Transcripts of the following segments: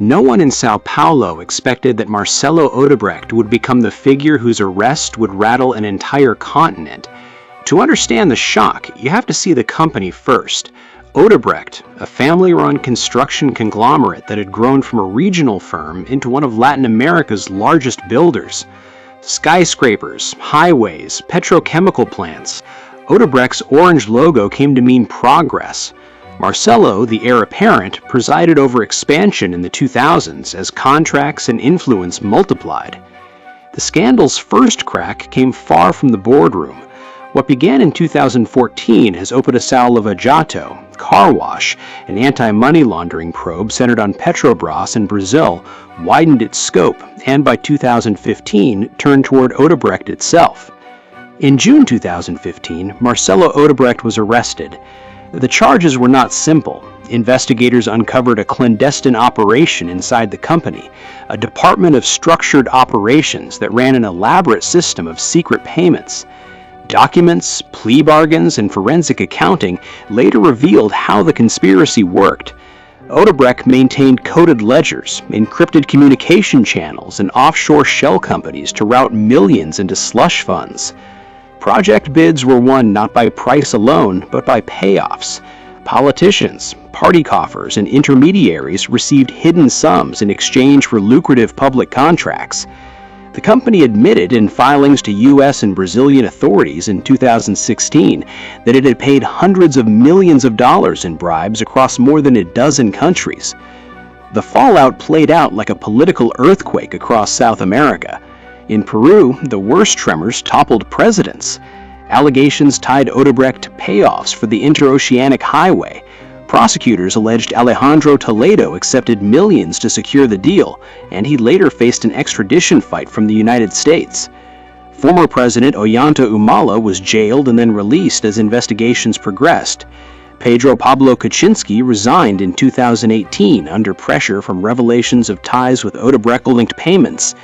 No one in Sao Paulo expected that Marcelo Odebrecht would become the figure whose arrest would rattle an entire continent. To understand the shock, you have to see the company first. Odebrecht, a family-run construction conglomerate that had grown from a regional firm into one of Latin America's largest builders. Skyscrapers, highways, petrochemical plants. Odebrecht's orange logo came to mean progress. Marcelo, the heir apparent, presided over expansion in the 2000s as contracts and influence multiplied. The scandal's first crack came far from the boardroom. What began in 2014 as Operação Lava Jato, car wash, an anti-money laundering probe centered on Petrobras in Brazil, widened its scope and by 2015 turned toward Odebrecht itself. In June 2015, Marcelo Odebrecht was arrested. The charges were not simple. Investigators uncovered a clandestine operation inside the company, a department of structured operations that ran an elaborate system of secret payments. Documents, plea bargains, and forensic accounting later revealed how the conspiracy worked. Odebrecht maintained coded ledgers, encrypted communication channels, and offshore shell companies to route millions into slush funds. Project bids were won not by price alone, but by payoffs. Politicians, party coffers, and intermediaries received hidden sums in exchange for lucrative public contracts. The company admitted in filings to U.S. and Brazilian authorities in 2016 that it had paid hundreds of millions of dollars in bribes across more than a dozen countries. The fallout played out like a political earthquake across South America. In Peru, the worst tremors toppled presidents. Allegations tied Odebrecht to payoffs for the interoceanic highway. Prosecutors alleged Alejandro Toledo accepted millions to secure the deal, and he later faced an extradition fight from the United States. Former President Ollanta Humala was jailed and then released as investigations progressed. Pedro Pablo Kuczynski resigned in 2018 under pressure from revelations of ties with Odebrecht-linked payments.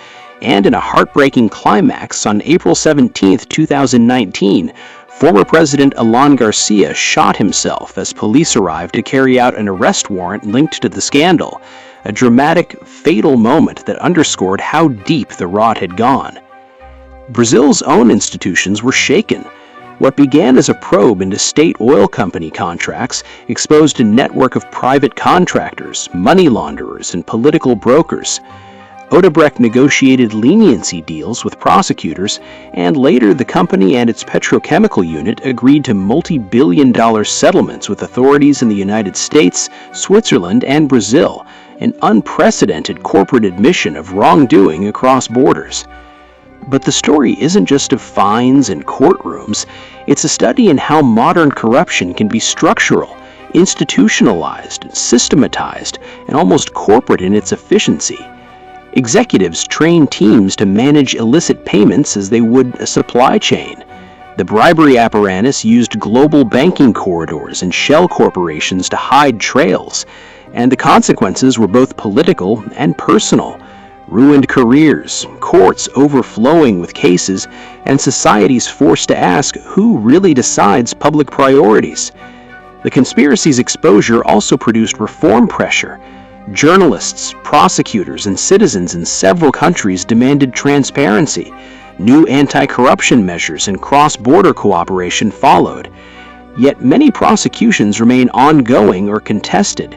And in a heartbreaking climax on April 17, 2019, former President Alan Garcia shot himself as police arrived to carry out an arrest warrant linked to the scandal, a dramatic, fatal moment that underscored how deep the rot had gone. Brazil's own institutions were shaken. What began as a probe into state oil company contracts exposed a network of private contractors, money launderers, and political brokers. Odebrecht negotiated leniency deals with prosecutors, and later the company and its petrochemical unit agreed to multi-billion-dollar settlements with authorities in the United States, Switzerland, and Brazil, an unprecedented corporate admission of wrongdoing across borders. But the story isn't just of fines and courtrooms. It's a study in how modern corruption can be structural, institutionalized, systematized, and almost corporate in its efficiency. Executives train teams to manage illicit payments as they would a supply chain. The bribery apparatus used global banking corridors and shell corporations to hide trails, and the consequences were both political and personal. Ruined careers, courts overflowing with cases, and societies forced to ask who really decides public priorities. The conspiracy's exposure also produced reform pressure. Journalists, prosecutors, and citizens in several countries demanded transparency. New anti-corruption measures and cross-border cooperation followed. Yet many prosecutions remain ongoing or contested.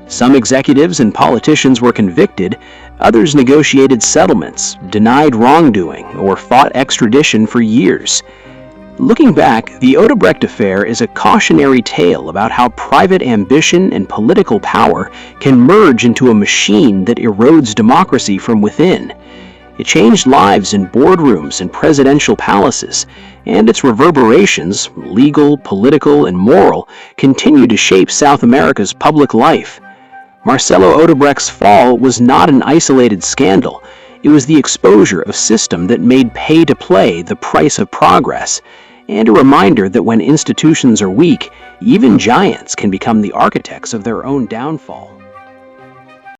Some executives and politicians were convicted, others negotiated settlements, denied wrongdoing, or fought extradition for years. Looking back, the Odebrecht affair is a cautionary tale about how private ambition and political power can merge into a machine that erodes democracy from within. It changed lives in boardrooms and presidential palaces, and its reverberations, legal, political, and moral, continue to shape South America's public life. Marcelo Odebrecht's fall was not an isolated scandal. It was the exposure of a system that made pay-to-play the price of progress, and a reminder that when institutions are weak, even giants can become the architects of their own downfall.